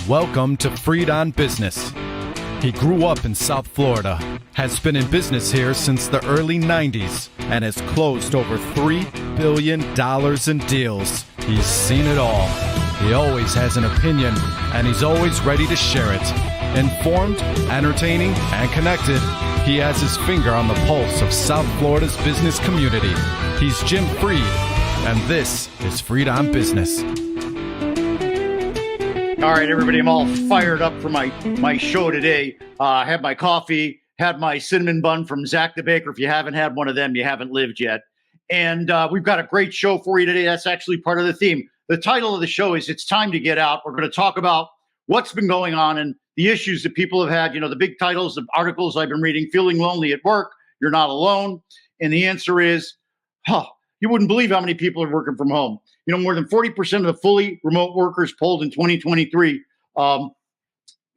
Welcome to Freed on Business. He grew up in South Florida, has been in business here since the early 90s, and has closed over $3 billion in deals. He's seen it all. He always has an opinion, and he's always ready to share it. Informed, entertaining, and connected, he has his finger on the pulse of South Florida's business community. He's Jim Freed, and this is Freed on Business. All right, everybody, I'm all fired up for my show today. I had my coffee, had my cinnamon bun from Zach the Baker. If you haven't had one of them, you haven't lived yet. And we've got a great show for you today. That's actually part of the theme. The title of the show is It's Time to Get Out. We're going to talk about what's been going on and the issues that people have had. You know, the big titles, the articles I've been reading, Feeling Lonely at Work, You're Not Alone. And the answer is, you wouldn't believe how many people are working from home. You know, more than 40% of the fully remote workers polled in 2023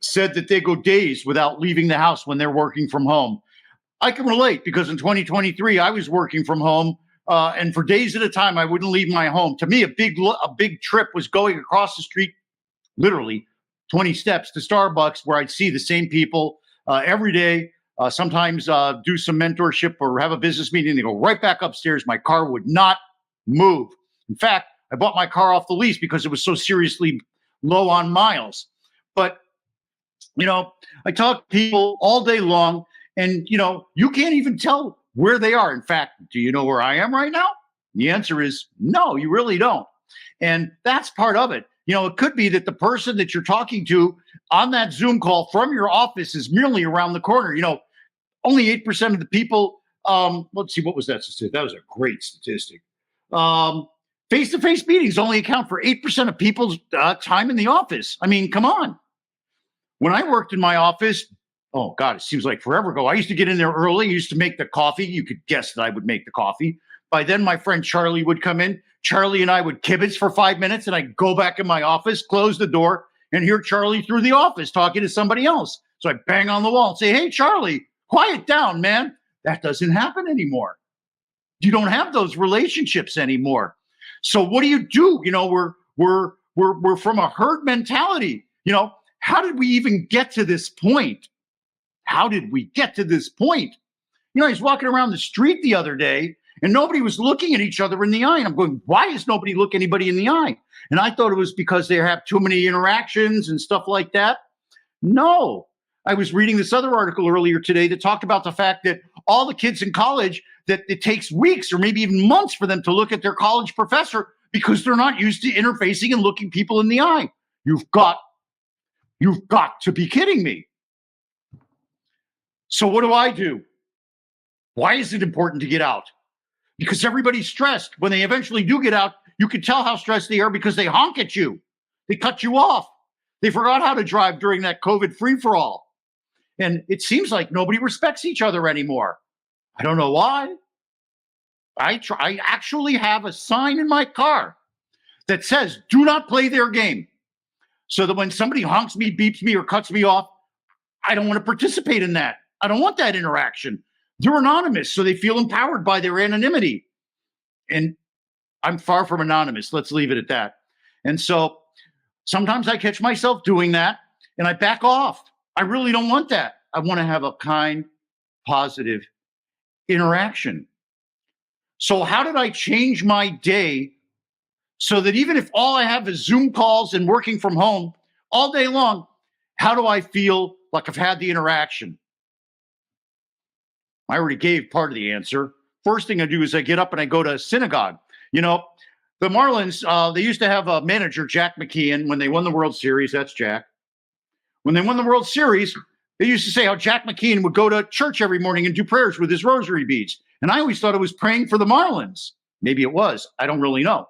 said that they go days without leaving the house when they're working from home. I can relate because in 2023, I was working from home, and for days at a time, I wouldn't leave my home. To me, a big trip was going across the street, literally 20 steps to Starbucks, where I'd see the same people every day. Sometimes do some mentorship or have a business meeting. They go right back upstairs. My car would not move. In fact, I bought my car off the lease because it was so seriously low on miles. But, you know, I talk to people all day long, and, you know, you can't even tell where they are. In fact, do you know where I am right now? The answer is no, you really don't. And that's part of it. You know, it could be that the person that you're talking to on that Zoom call from your office is merely around the corner. You know, only 8% of the people, let's see, what was that statistic? That was a great statistic. Face-to-face meetings only account for 8% of people's time in the office. I mean, come on. When I worked in my office, oh God, it seems like forever ago. I used to get in there early. I used to make the coffee. You could guess that I would make the coffee. By then, my friend Charlie would come in. Charlie and I would kibitz for 5 minutes, and I'd go back in my office, close the door, and hear Charlie through the office talking to somebody else. So I bang on the wall and say, "Hey, Charlie, quiet down, man." That doesn't happen anymore. You don't have those relationships anymore. So what do? You know, we're from a herd mentality. You know, how did we even get to this point? How did we get to this point? You know, I was walking around the street the other day and nobody was looking at each other in the eye. And I'm going, why is nobody looking anybody in the eye? And I thought it was because they have too many interactions and stuff like that. No. I was reading this other article earlier today that talked about the fact that all the kids in college, that it takes weeks or maybe even months for them to look at their college professor because they're not used to interfacing and looking people in the eye. You've got to be kidding me. So what do? Why is it important to get out? Because everybody's stressed. When they eventually do get out, you can tell how stressed they are because they honk at you. They cut you off. They forgot how to drive during that COVID free-for-all. And it seems like nobody respects each other anymore. I don't know why. I actually have a sign in my car that says, do not play their game. So that when somebody honks me, beeps me, or cuts me off, I don't want to participate in that. I don't want that interaction. They're anonymous, so they feel empowered by their anonymity. And I'm far from anonymous. Let's leave it at that. And so sometimes I catch myself doing that, and I back off. I really don't want that. I want to have a kind, positive interaction. So how did I change my day so that even if all I have is Zoom calls and working from home all day long, how do I feel like I've had the interaction? I already gave part of the answer. First thing I do is I get up and I go to synagogue. You know, the Marlins, they used to have a manager, Jack McKeon, when they won the World Series. That's Jack. When they won the World Series, they used to say how Jack McKeon would go to church every morning and do prayers with his rosary beads. And I always thought it was praying for the Marlins. Maybe it was. I don't really know.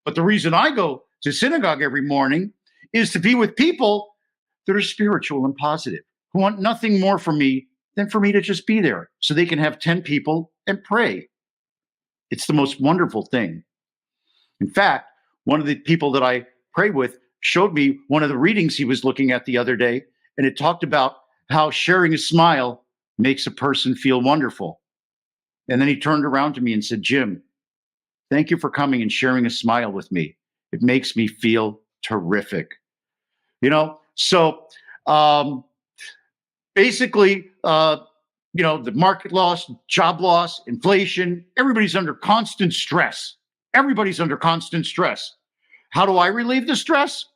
But the reason I go to synagogue every morning is to be with people that are spiritual and positive, who want nothing more from me than for me to just be there so they can have 10 people and pray. It's the most wonderful thing. In fact, one of the people that I pray with showed me one of the readings he was looking at the other day, and it talked about how sharing a smile makes a person feel wonderful. And then he turned around to me and said, "Jim, thank you for coming and sharing a smile with me. It makes me feel terrific." You know, So basically, the market loss, job loss, inflation, everybody's under constant stress. Everybody's under constant stress. How do I relieve the stress?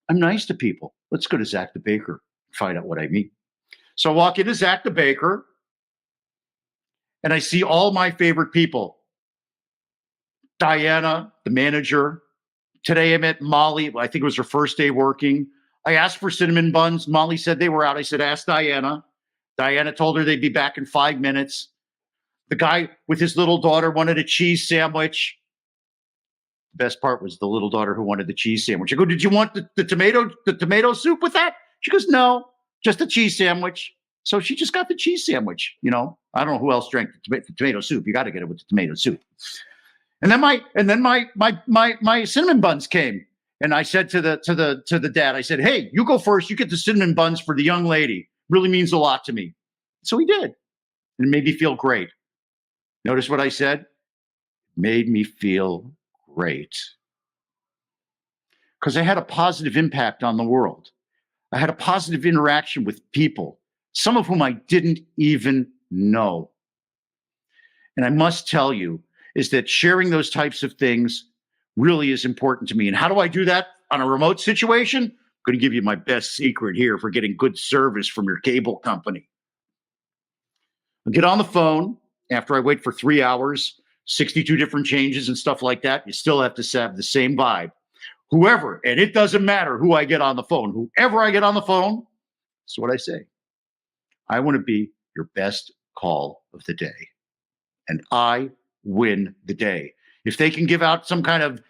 I'm nice to people. Let's go to Zach the Baker and find out what I mean. So I walk into Zach the Baker and I see all my favorite people. Diana, the manager. Today I met Molly. I think it was her first day working. I asked for cinnamon buns. Molly said they were out. I said, ask Diana. Diana told her they'd be back in 5 minutes. The guy with his little daughter wanted a cheese sandwich. The best part was the little daughter who wanted the cheese sandwich. I go, did you want the tomato soup with that? She goes, no, just a cheese sandwich. So she just got the cheese sandwich. I don't know who else drank the tomato soup. You got to get it with the tomato soup. And then my cinnamon buns came. And I said to the dad, I said, hey, you go first. You get the cinnamon buns for the young lady. Really means a lot to me. So he did. And it made me feel great. Notice what I said? It made me feel great. Because I had a positive impact on the world. I had a positive interaction with people, some of whom I didn't even know. And I must tell you is that sharing those types of things really is important to me. And how do I do that on a remote situation? I'm going to give you my best secret here for getting good service from your cable company. I'll get on the phone after I wait for 3 hours, 62 different changes and stuff like that. You still have to have the same vibe. Whoever, and it doesn't matter who I get on the phone, whoever I get on the phone, that's what I say. I want to be your best call of the day. And I win the day. If they can give out some kind of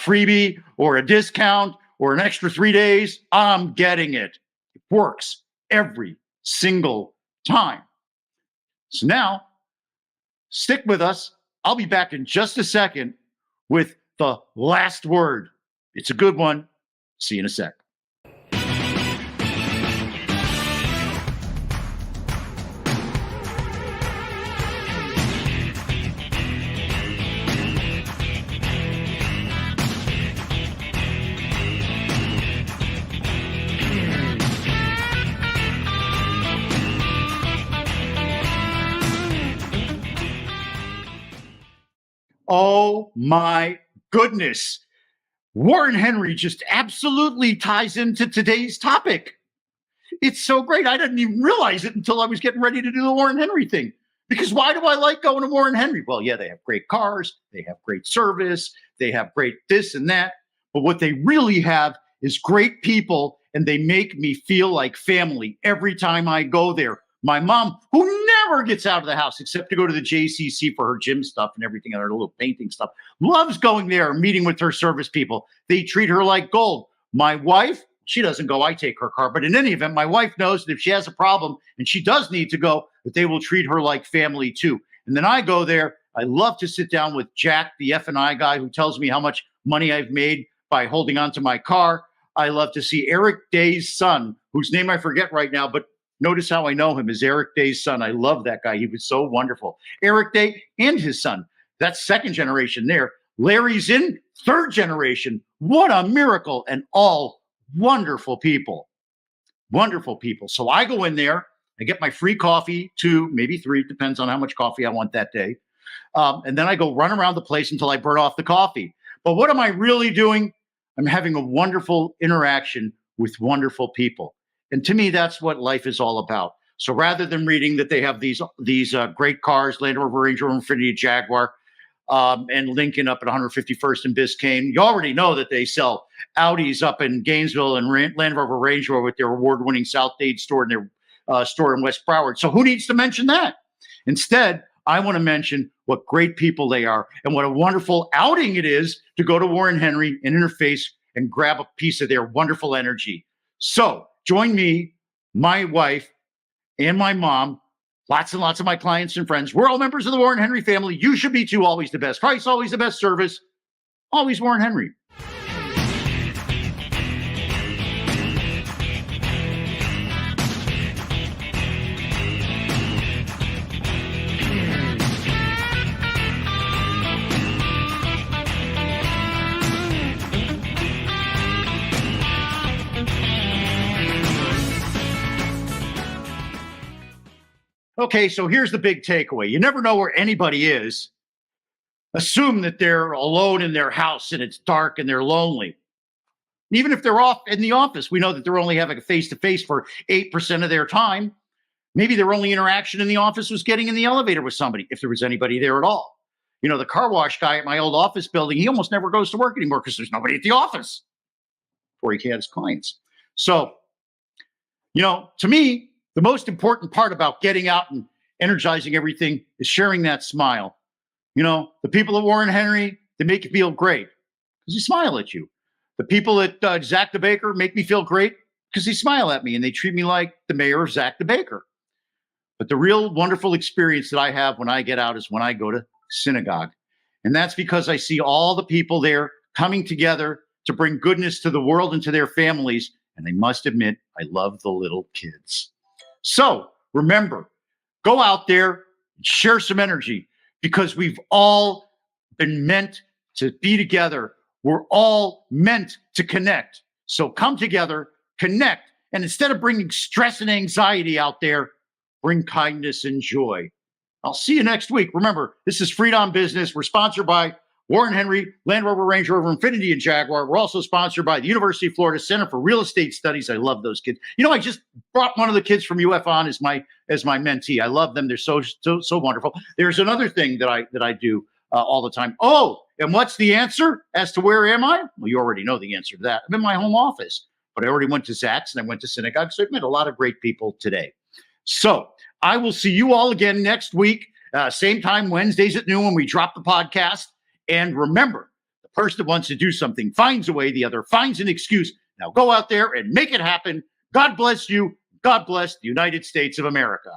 freebie or a discount or an extra 3 days, I'm getting it. It works every single time. So now, stick with us. I'll be back in just a second with the last word. It's a good one. See you in a sec. Oh my goodness. Warren Henry just absolutely ties into today's topic. It's so great. I didn't even realize it until I was getting ready to do the Warren Henry thing. Because why do I like going to Warren Henry? Well, yeah, they have great cars. They have great service. They have great this and that. But what they really have is great people, and they make me feel like family every time I go there. My mom, who never gets out of the house except to go to the JCC for her gym stuff and everything and her little painting stuff, loves going there, meeting with her service people. They treat her like gold. My wife, she doesn't go. I take her car. But in any event, my wife knows that if she has a problem and she does need to go, that they will treat her like family too. And then I go there. I love to sit down with Jack, the F&I guy, who tells me how much money I've made by holding onto my car. I love to see Eric Day's son, whose name I forget right now, but notice how I know him as Eric Day's son. I love that guy. He was so wonderful. Eric Day and his son. That's second generation there. Larry's in third generation. What a miracle. And all wonderful people. Wonderful people. So I go in there. I get my free coffee, 2, maybe 3, depends on how much coffee I want that day. And then I go run around the place until I burn off the coffee. But what am I really doing? I'm having a wonderful interaction with wonderful people. And to me, that's what life is all about. So rather than reading that they have these great cars, Land Rover, Range Rover, Infiniti, Jaguar, and Lincoln up at 151st and Biscayne, you already know that they sell Audis up in Gainesville and Land Rover, Range Rover with their award-winning South Dade store and their store in West Broward. So who needs to mention that? Instead, I want to mention what great people they are and what a wonderful outing it is to go to Warren Henry and interface and grab a piece of their wonderful energy. So join me, my wife, and my mom, lots and lots of my clients and friends. We're all members of the Warren Henry family. You should be too. Always the best price, always the best service, always Warren Henry. Okay, so here's the big takeaway. You never know where anybody is. Assume that they're alone in their house and it's dark and they're lonely. Even if they're off in the office, we know that they're only having a face-to-face for 8% of their time. Maybe their only interaction in the office was getting in the elevator with somebody, if there was anybody there at all. You know, the car wash guy at my old office building, he almost never goes to work anymore because there's nobody at the office before he has clients. So, you know, to me, the most important part about getting out and energizing everything is sharing that smile. You know, the people at Warren Henry, they make you feel great because they smile at you. The people at Zach the Baker make me feel great because they smile at me and they treat me like the mayor of Zach the Baker. But the real wonderful experience that I have when I get out is when I go to synagogue. And that's because I see all the people there coming together to bring goodness to the world and to their families. And I must admit, I love the little kids. So remember, go out there and share some energy because we've all been meant to be together. We're all meant to connect. So come together, connect, and instead of bringing stress and anxiety out there, bring kindness and joy. I'll see you next week. Remember, this is Freed on Business. We're sponsored by Warren Henry, Land Rover, Range Rover, Infiniti, and Jaguar. We're also sponsored by the University of Florida Center for Real Estate Studies. I love those kids. You know, I just brought one of the kids from UF on as my mentee. I love them. They're so wonderful. There's another thing that I do all the time. Oh, and what's the answer as to where am I? Well, you already know the answer to that. I'm in my home office, but I already went to Zach's and I went to synagogue. So I've met a lot of great people today. So I will see you all again next week, same time, Wednesdays at noon when we drop the podcast. And remember, the person that wants to do something finds a way, the other finds an excuse. Now go out there and make it happen. God bless you. God bless the United States of America.